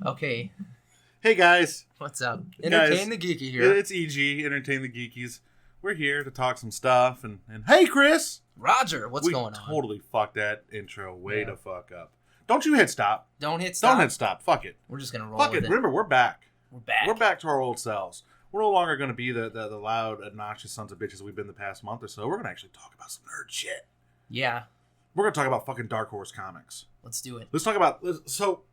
Okay. Hey guys. What's up? Entertain the Geeky here. It's EG, Entertain the Geekies. We're here to talk some stuff. And hey, Chris. Rodger, what's going on? We totally fucked that intro way to fuck up. Don't you hit stop. Don't hit stop. Don't hit stop. Fuck it. We're just going to roll Fuck with it. it. Remember, we're back. We're back. We're back to our old selves. We're no longer going to be the loud, obnoxious sons of bitches we've been the past month or so. We're going to actually talk about some nerd shit. Yeah. We're going to talk about fucking Dark Horse comics. Let's do it. Let's talk about... So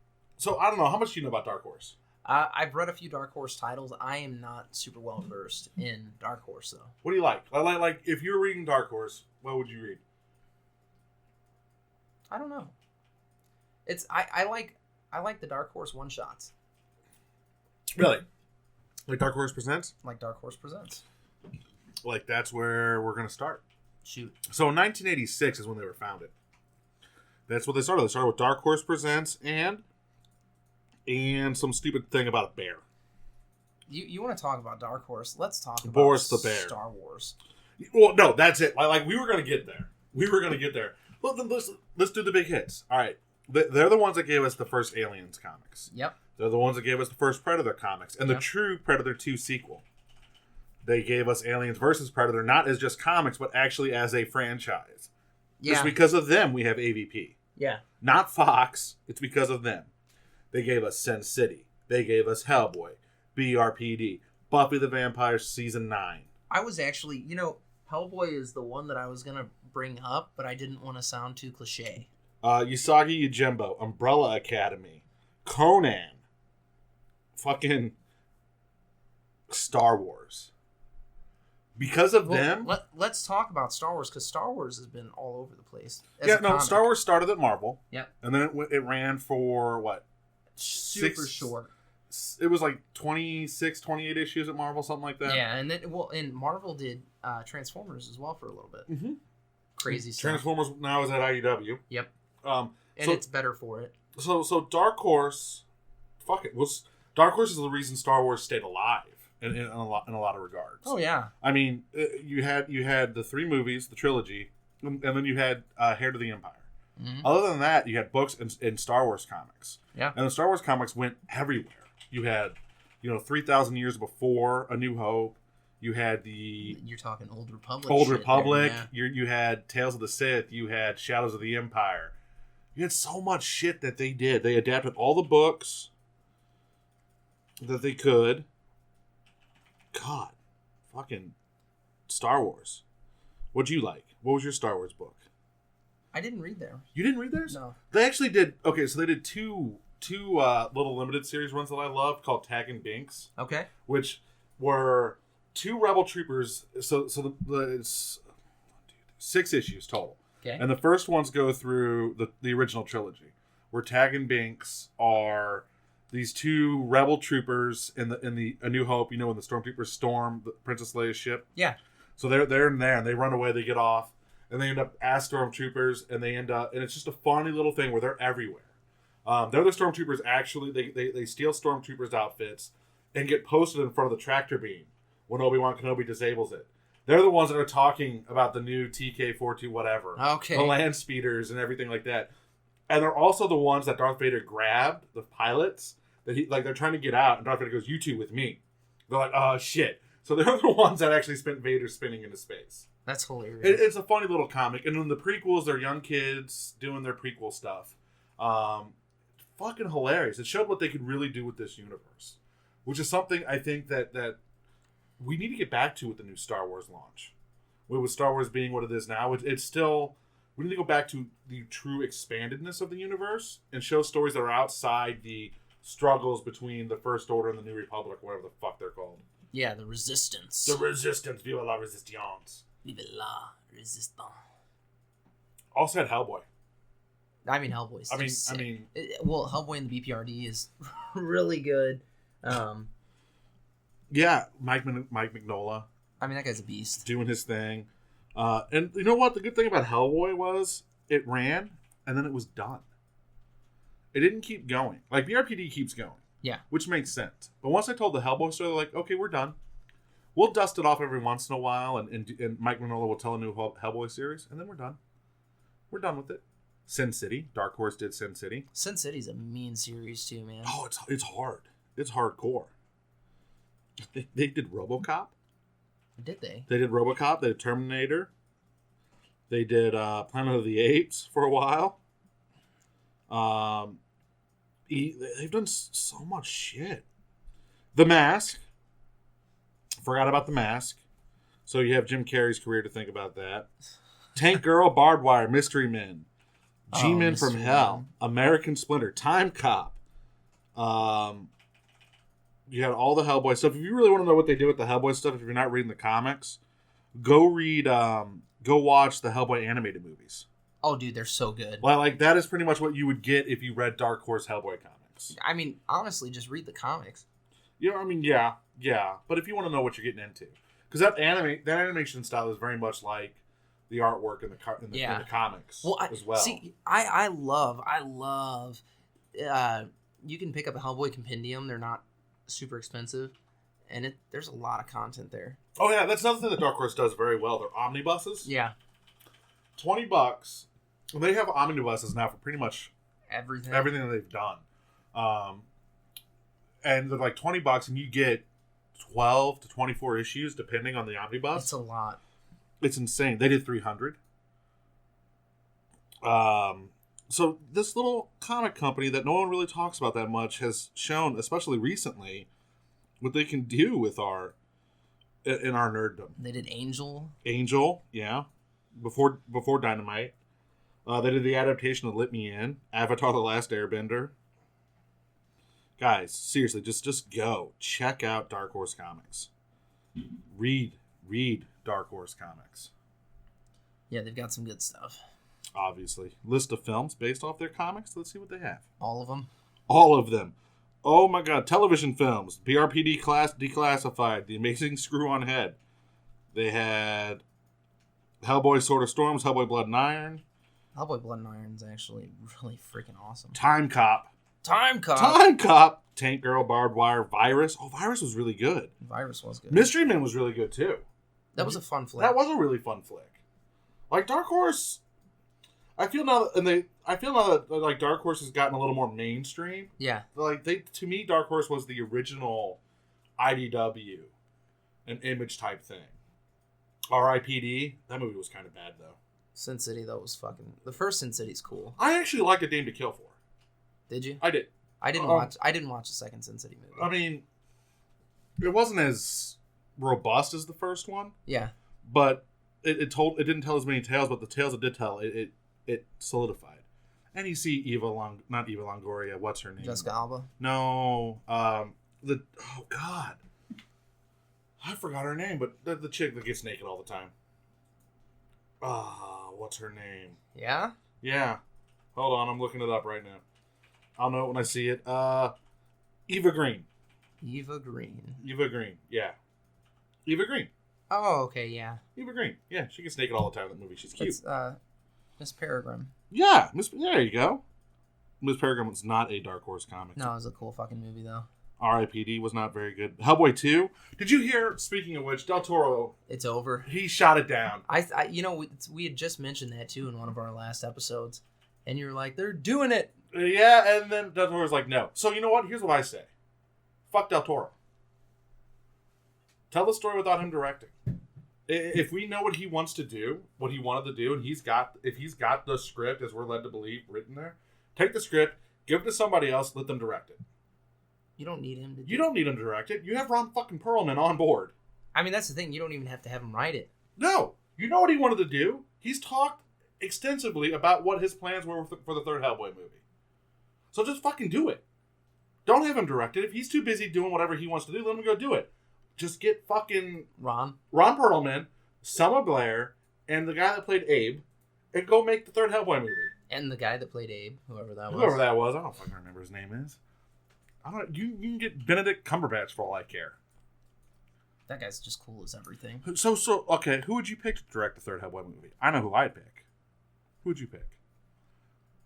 I don't know. How much do you know about Dark Horse? I've read a few Dark Horse titles. I am not super well versed in Dark Horse, though. What do you like? Like if you were reading Dark Horse, what would you read? I don't know. I like the Dark Horse one shots. Really? Like Dark Horse Presents? Like Dark Horse Presents. Like that's where we're gonna start. Shoot. So in 1986 is when they were founded. That's what they started. They started with Dark Horse Presents and some stupid thing about a bear. You want to talk about Dark Horse? Let's talk about Boris the Bear. Star Wars. Well, no, that's it. Like we were gonna get there. Well, let's do the big hits. All right. They're the ones that gave us the first Aliens comics. Yep. They're the ones that gave us the first Predator comics and the true Predator 2 sequel. They gave us Aliens versus Predator not as just comics, but actually as a franchise. Yeah. It's because of them we have AVP. Yeah. Not Fox. It's because of them. They gave us Sin City. They gave us Hellboy, BRPD, Buffy the Vampire Season 9. I was actually, Hellboy is the one that I was going to bring up, but I didn't want to sound too cliche. Usagi Yojimbo, Umbrella Academy, Conan, fucking Star Wars. Because of them... Let's talk about Star Wars, because Star Wars has been all over the place. Star Wars started at Marvel. Yep. And then it ran for, what? Super short. It was like 26, 28 issues at Marvel, something like that. Yeah, and then, and Marvel did Transformers as well for a little bit. Mm-hmm. Crazy stuff. Transformers now is at IDW. Yep. And it's better for it. So Dark Horse, Dark Horse is the reason Star Wars stayed alive in a lot of regards. Oh yeah. I mean, you had the 3 movies, the trilogy, and then you had Heir to the Empire. Mm-hmm. Other than that, you had books and Star Wars comics. Yeah. And the Star Wars comics went everywhere. You had, 3,000 years before A New Hope. You had You're talking Old Republic. Old Republic. There, yeah. You had Tales of the Sith. You had Shadows of the Empire. You had so much shit that they did. They adapted all the books that they could. God. Fucking Star Wars. What'd you like? What was your Star Wars book? I didn't read there. You didn't read theirs? No. They actually did... Okay, so they did two little limited series runs that I loved called Tag and Binks. Okay. Which were 2 Rebel Troopers. So it's 6 issues total. Okay. And the first ones go through the original trilogy, where Tag and Binks are these 2 Rebel Troopers in the A New Hope. When the Stormtroopers storm the Princess Leia's ship. Yeah. So they're in there and they run away. They get off and they end up as Stormtroopers and and it's just a funny little thing where they're everywhere. They're the Stormtroopers. Actually, they steal Stormtroopers' outfits and get posted in front of the tractor beam when Obi-Wan Kenobi disables it. They're the ones that are talking about the new TK-42 whatever. Okay. The land speeders and everything like that. And they're also the ones that Darth Vader grabbed, the pilots, that they're trying to get out, and Darth Vader goes, "You two with me." They're like, "Oh, shit." So they're the ones that actually spent Vader spinning into space. That's hilarious. It's a funny little comic. And in the prequels, they're young kids doing their prequel stuff. Fucking hilarious. It showed what they could really do with this universe, which is something I think that we need to get back to with the new Star Wars launch. With Star Wars being what it is now, it's still... We need to go back to the true expandedness of the universe and show stories that are outside the struggles between the First Order and the New Republic, whatever the fuck they're called. Yeah, the Resistance. The Resistance. Viva la Resistance. Viva la Resistance. Also had Hellboy. Hellboy's sick. Hellboy in the BPRD is really good. Yeah, Mike Mignola. That guy's a beast. Doing his thing. And you know what? The good thing about Hellboy was it ran and then it was done. It didn't keep going. Like, BRPD keeps going. Yeah. Which makes sense. But once I told the Hellboy story, they're like, okay, we're done. We'll dust it off every once in a while, and Mike Mignola will tell a new Hellboy series, and then we're done. We're done with it. Sin City. Dark Horse did Sin City. Sin City's a mean series too, man. Oh, it's hard. It's hardcore. They did RoboCop. Did they? They did RoboCop. They did Terminator. They did Planet of the Apes for a while. They've done so much shit. The Mask. Forgot about The Mask. So you have Jim Carrey's career to think about that. Tank Girl, Barbed Wire, Mystery Men, G-Men from Hell, American Splinter, Time Cop. You had all the Hellboy stuff. If you really want to know what they did with the Hellboy stuff, if you're not reading the comics, go watch the Hellboy animated movies. Oh, dude, they're so good. Well, like, that is pretty much what you would get if you read Dark Horse Hellboy comics. I mean, honestly, just read the comics. You know, I mean, yeah. But if you want to know what you're getting into, because that animation style is very much like the artwork in the comics as well. See, I love. You can pick up a Hellboy compendium. They're not super expensive, and there's a lot of content there. Oh yeah, that's another thing that Dark Horse does very well. They're omnibuses. Yeah, $20. Well, they have omnibuses now for pretty much everything that they've done. And they're like $20, and you get 12 to 24 issues depending on the omnibus. It's a lot. It's insane. They did 300. So this little comic company that no one really talks about that much has shown, especially recently, what they can do with our nerddom. They did Angel. Angel, yeah. Before Dynamite. They did the adaptation of Let Me In, Avatar: The Last Airbender. Guys, seriously, just go. Check out Dark Horse Comics. Read Dark Horse Comics. Yeah, they've got some good stuff. Obviously. List of films based off their comics. Let's see what they have. All of them? All of them. Oh my god. Television films. BRPD Declassified. The Amazing Screw on Head. They had Hellboy Sword of Storms, Hellboy Blood and Iron. Hellboy Blood and Iron's actually really freaking awesome. Time Cop. Tank Girl, Barbed Wire, Virus. Oh, Virus was really good. Virus was good. Mystery Men was really good too. That was a fun flick. That was a really fun flick. Like Dark Horse, I feel now that like Dark Horse has gotten a little more mainstream. Yeah. Like to me, Dark Horse was the original IDW, an Image type thing. R.I.P.D. That movie was kind of bad though. Sin City though was fucking. The first Sin City's cool. I actually liked A Dame to Kill For. Did you? I did. I didn't watch the second Sin City movie. I mean, it wasn't as robust as the first one. Yeah. But it didn't tell as many tales, but the tales it did tell, it solidified. And you see not Eva Longoria, what's her name? Jessica Alba? No. Oh god. I forgot her name, but the chick that gets naked all the time. What's her name? Yeah? Yeah. Hold on, I'm looking it up right now. I'll know it when I see it. Eva Green. Eva Green. Yeah. Eva Green. Oh, okay, yeah. Eva Green. Yeah, she gets naked all the time in that movie. She's cute. It's Miss Peregrine. Yeah, there you go. Miss Peregrine was not a Dark Horse comic. No, it was a cool fucking movie, though. R.I.P.D. was not very good. Hellboy 2. Did you hear, speaking of which, Del Toro... It's over. He shot it down. We had just mentioned that, too, in one of our last episodes. And you're like, they're doing it. Yeah, and then Del Toro's like, no. So you know what? Here's what I say. Fuck Del Toro. Tell the story without him directing. If we know what he wants to do, what he wanted to do, and if he's got the script, as we're led to believe, written there, take the script, give it to somebody else, let them direct it. You don't need him to You don't need him to direct it. You have Ron fucking Perlman on board. I mean, that's the thing. You don't even have to have him write it. No. You know what he wanted to do? He's talked extensively about what his plans were for the third Hellboy movie. So just fucking do it. Don't have him direct it. If he's too busy doing whatever he wants to do, let him go do it. Just get fucking Ron Perlman, Selma Blair, and the guy that played Abe, and go make the third Hellboy movie. And the guy that played Abe, whoever that was. I don't fucking remember his name is. You can get Benedict Cumberbatch for all I care. That guy's just cool as everything. So okay, who would you pick to direct the third Hellboy movie? I know who I'd pick. Who would you pick?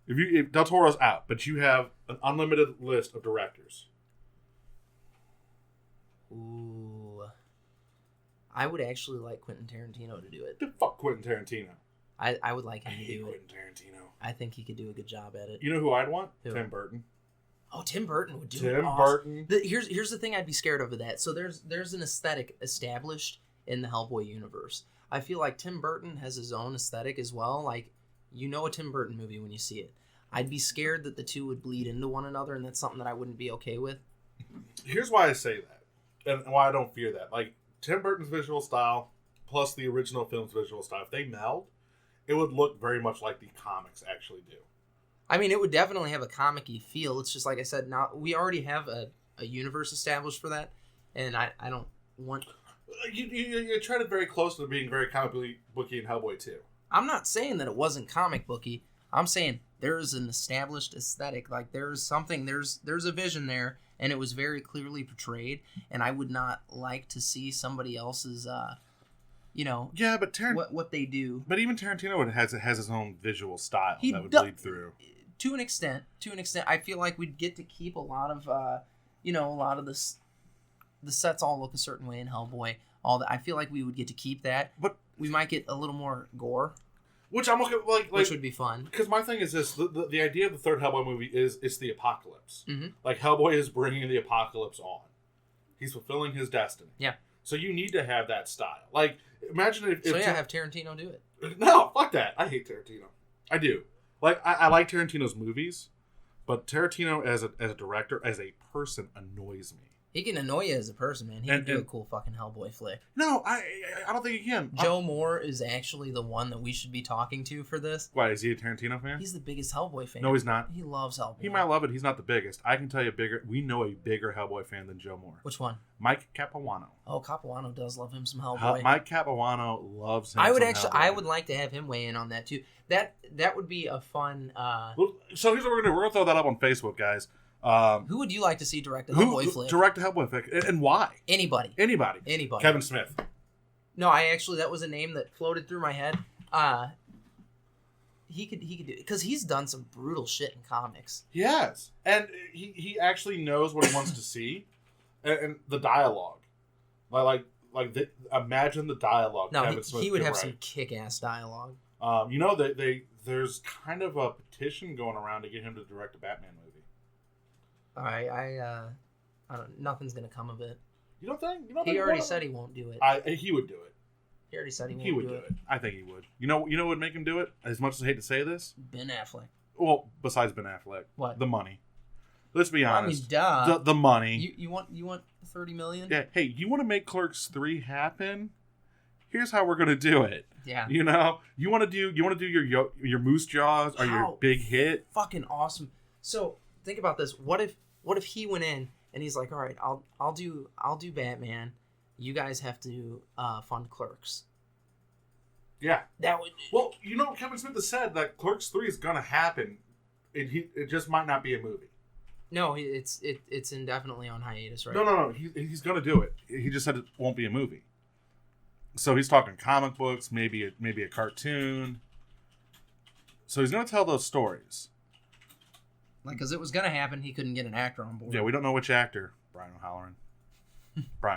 If Del Toro's out, but you have an unlimited list of directors. Ooh. I would actually like Quentin Tarantino to do it. Fuck Quentin Tarantino. I would like him to do it. Tarantino. I think he could do a good job at it. You know who I'd want? Who? Tim Burton. Oh, Tim Burton would do Tim awesome. Burton. Here's the thing I'd be scared of with that. So there's an aesthetic established in the Hellboy universe. I feel like Tim Burton has his own aesthetic as well. Like, you know a Tim Burton movie when you see it. I'd be scared that the two would bleed into one another, and that's something that I wouldn't be okay with. Here's why I say that, and why I don't fear that. Like, Tim Burton's visual style plus the original film's visual style, if they meld, it would look very much like the comics actually do. I mean, it would definitely have a comic-y feel. It's just like I said, now we already have a universe established for that, and I don't want... You're trying to very close to being very comic booky in Hellboy 2. I'm not saying that it wasn't comic booky. I'm saying there's an established aesthetic. Like, there's a vision there, and it was very clearly portrayed, and I would not like to see somebody else's, Yeah, but what they do. But even Tarantino has his own visual style that would bleed through. To an extent, I feel like we'd get to keep a lot of, the sets all look a certain way in Hellboy. All that, I feel like we would get to keep that, but we might get a little more gore, which I'm okay, which would be fun. Because my thing is this: the idea of the third Hellboy movie is it's the apocalypse. Mm-hmm. Like, Hellboy is bringing the apocalypse on. He's fulfilling his destiny. Yeah. So you need to have that style. Like, imagine if have Tarantino do it. No, fuck that. I hate Tarantino. I do. Like, I like Tarantino's movies, but Tarantino as a director, as a person, annoys me. He can annoy you as a person, man. He can do a cool fucking Hellboy flick. No, I don't think he can. Joe Moore is actually the one that we should be talking to for this. Why, is he a Tarantino fan? He's the biggest Hellboy fan. No, he's not. He loves Hellboy. He might love it. He's not the biggest. I can tell you we know a bigger Hellboy fan than Joe Moore. Which one? Mike Capuano. Oh, Capuano does love him some Hellboy. Mike Capuano loves him. I would like to have him weigh in on that too. That would be a fun. So here's what we're gonna do. We're gonna throw that up on Facebook, guys. Who would you like to see direct a Hellboy flick? Direct a Hellboy flick, and why? Anybody. Kevin Smith. No, that was a name that floated through my head. He could do it because he's done some brutal shit in comics. Yes, and he actually knows what he wants to see, and the dialogue, imagine the dialogue. No, he would have some kick-ass dialogue. There's kind of a petition going around to get him to direct a Batman movie. I don't. Nothing's gonna come of it. You don't think? He already said he won't do it. He would do it. He already said he would do it. I think he would. You know what would make him do it? As much as I hate to say this, Ben Affleck. Well, besides Ben Affleck, what? The money. Let's be honest. I mean, duh. The money. You want $30 million? Yeah. Hey, you want to make Clerks 3 happen? Here's how we're gonna do it. Yeah. You want to do your Moose Jaws or your big hit? Fucking awesome. So think about this. What if he went in and he's like, all right, I'll do Batman. You guys have to fund Clerks. Yeah. That would. Well, Kevin Smith has said that Clerks 3 is gonna happen. It just might not be a movie. No, it's indefinitely on hiatus, right? No. He's gonna do it. He just said it won't be a movie. So he's talking comic books, maybe a cartoon. So he's gonna tell those stories. Like, because it was gonna happen, he couldn't get an actor on board. Yeah, we don't know which actor. Brian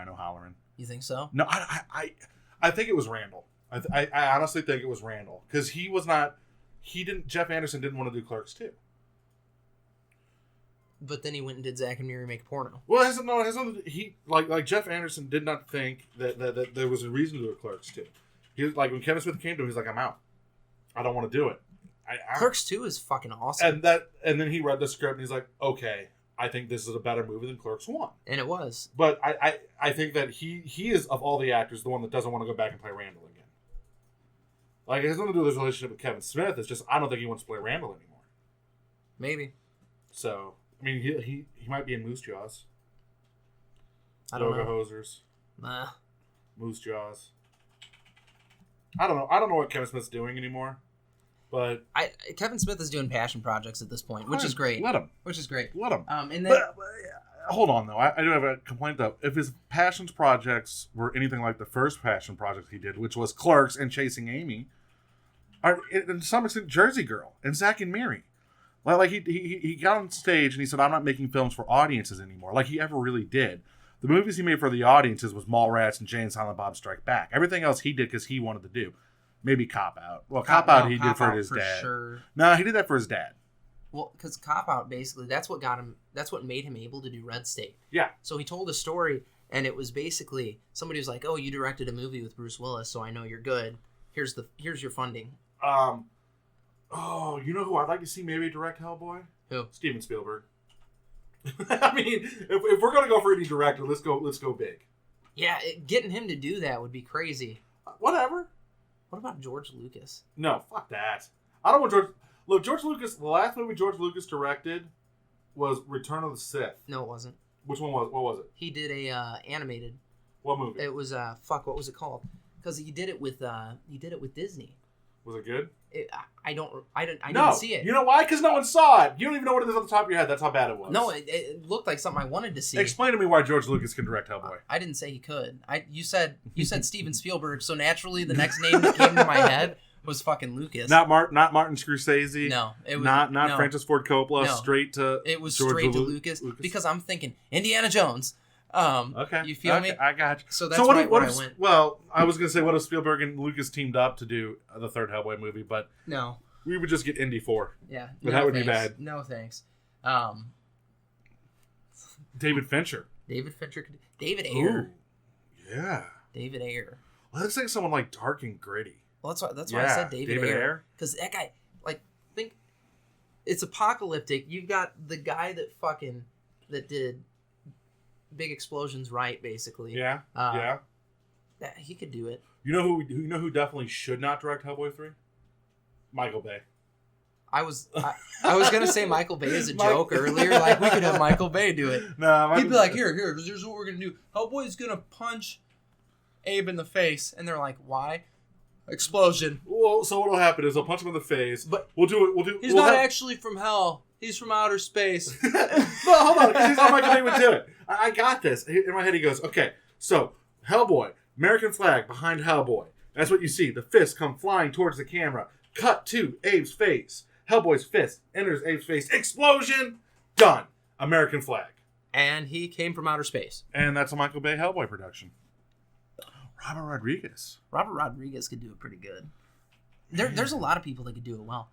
O'Halloran. You think so? No, I think it was Randall. I honestly think it was Randall because he was not. He didn't. Jeff Anderson didn't want to do Clerks 2. But then he went and did Zack and Miri Make Porno. Well, he Jeff Anderson did not think that there was a reason to do a Clerks 2. He was like, when Kevin Smith came to him, he's like, I'm out. I don't want to do it. Clerks 2 is fucking awesome. And then he read the script and he's like, okay, I think this is a better movie than Clerks 1. And it was. But I think that he is, of all the actors, the one that doesn't want to go back and play Randall again. Like, it has nothing to do with his relationship with Kevin Smith. It's just, I don't think he wants to play Randall anymore. Maybe. So, I mean, he might be in Moose Jaws. I don't know. Hosers. Nah. Moose Jaws. I don't know. I don't know what Kevin Smith's doing anymore. But Kevin Smith is doing passion projects at this point, which is great. Let him. Which is great. Let him. And then, hold on, though. I do have a complaint, though. If his passions projects were anything like the first passion project he did, which was Clerks and Chasing Amy, or to some extent Jersey Girl and Zack and Miri, like he got on stage and he said, "I'm not making films for audiences anymore," like he ever really did. The movies he made for the audiences was Mallrats and Jay and Silent Bob Strike Back. Everything else he did because he wanted to do. Maybe Cop Out. Well, Cop Out he did for his for dad. Sure. No, he did that for his dad. Well, because Cop Out, basically, that's what got him. That's what made him able to do Red State. Yeah. So he told a story, and it was basically somebody was like, "Oh, you directed a movie with Bruce Willis, so I know you're good. Here's your funding." Oh, you know who I'd like to see maybe direct Hellboy? Who? Steven Spielberg. I mean, if we're gonna go for any director, let's go big. Yeah, getting him to do that would be crazy. Whatever. What about George Lucas? No, fuck that. I don't want George. Look, George Lucas. The last movie George Lucas directed was Return of the Sith. No, it wasn't. Which one was? What was it? He did a animated. What movie? It was fuck. What was it called? Because he did it with Disney. Was it good? I didn't see it. You know why? Because no one saw it. You don't even know what it is on the top of your head. That's how bad it was. No, it looked like something I wanted to see. Explain to me why George Lucas can direct Hellboy. I didn't say he could. You said Steven Spielberg, so naturally the next name that came to my head was fucking Lucas. Not Martin Scorsese. No, it was not no, Francis Ford Coppola. No. Straight to it was George straight to Lucas because I'm thinking Indiana Jones. Okay, you feel me? I got you. So that's where I went. Well, I was gonna say what if Spielberg and Lucas teamed up to do the third Hellboy movie, but no, we would just get Indy 4. Yeah, but that would be bad. No thanks. David Fincher. David Ayer. Ooh, yeah. David Ayer. Let's say someone like dark and gritty. Well, that's why I said David Ayer. Because that guy, think it's apocalyptic. You've got the guy that did Big Explosions right, basically. Yeah, yeah. He could do it. You know who definitely should not direct Hellboy 3? Michael Bay. I was gonna say Michael Bay as a joke earlier. Like we could have Michael Bay do it. No, he'd be like, here's what we're gonna do. Hellboy's gonna punch Abe in the face, and they're like, why? Explosion. Well, so what'll happen is I'll punch him in the face. But we'll do it. He's not actually from hell. He's from outer space. No, hold on, because he's how Michael Bay would do it. I got this. In my head, he goes, okay, so Hellboy, American flag behind Hellboy. That's what you see. The fist come flying towards the camera. Cut to Abe's face. Hellboy's fist enters Abe's face. Explosion! Done. American flag. And he came from outer space. And that's a Michael Bay Hellboy production. Robert Rodriguez could do it pretty good. There's a lot of people that could do it well.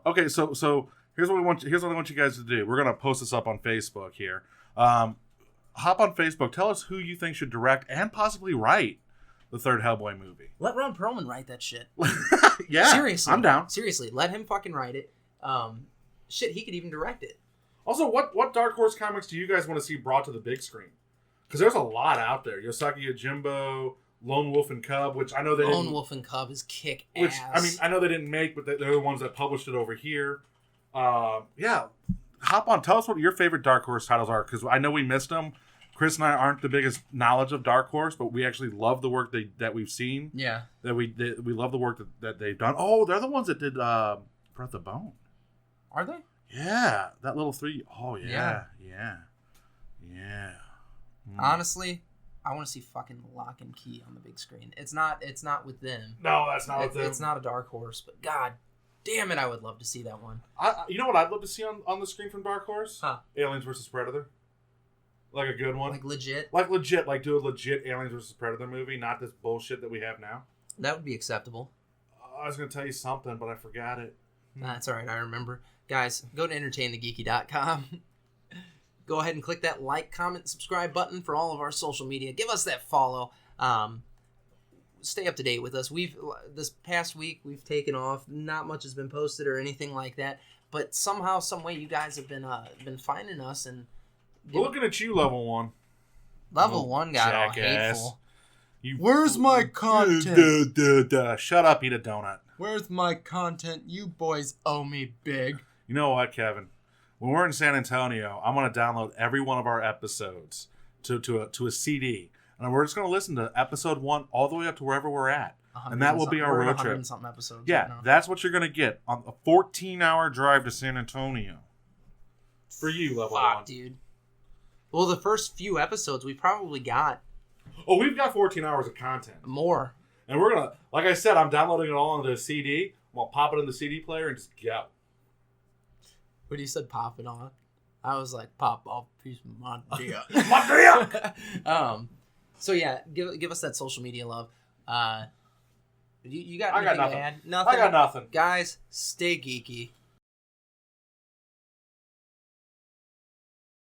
Okay, so here's what I want you guys to do. We're gonna post this up on Facebook here. Hop on Facebook. Tell us who you think should direct and possibly write the third Hellboy movie. Let Ron Perlman write that shit. Yeah, seriously, I'm down. Seriously, let him fucking write it. Shit, he could even direct it. Also, what Dark Horse comics do you guys want to see brought to the big screen? Because there's a lot out there. Yosaki Yojimbo, Lone Wolf and Cub, which I know they Lone Wolf and Cub is kick ass. Which I mean, I know they didn't make, but they're the ones that published it over here. Yeah, hop on. Tell us what your favorite Dark Horse titles are, because I know we missed them. Chris and I aren't the biggest knowledge of Dark Horse, but we actually love the work that we've seen. Yeah, we love the work that they've done. Oh, they're the ones that did Breath of Bone. Are they? Yeah, that little 3. Oh yeah. Honestly, I want to see fucking Lock and Key on the big screen. It's not with them. No, that's not with them. It's not a Dark Horse, but god damn it, I would love to see that one. You know what I'd love to see on the screen from Dark Horse? Huh. Aliens vs. Predator. Like a good one. Like legit. Like do a legit Aliens vs. Predator movie, not this bullshit that we have now. That would be acceptable. I was going to tell you something, but I forgot it. That's all right, I remember. Guys, go to entertainthegeeky.com. Go ahead and click that like, comment, subscribe button for all of our social media. Give us that follow. Stay up to date with us. This past week we've taken off. Not much has been posted or anything like that, but somehow, some way, you guys have been finding us and. We're looking at you, Level 1. Level 1 got all jackass. hateful. Where's my content? Shut up, eat a donut. Where's my content? You boys owe me big. You know what, Kevin? When we're in San Antonio, I'm going to download every one of our episodes to a CD. And we're just going to listen to episode 1 all the way up to wherever we're at. And that will be our road trip. Episodes yeah, right now. That's what you're going to get on a 14-hour drive to San Antonio. For you, Level 1. Dude. Well, the first few episodes we probably got. Oh, we've got 14 hours of content. More. And we're going to, like I said, I'm downloading it all onto a CD. I'm going to pop it in the CD player and just go. When you said pop it on, I was like, pop off a piece of my dick. My dick! So yeah, give us that social media love. You got I anything got nothing. to add? Nothing. I got nothing. Guys, stay geeky.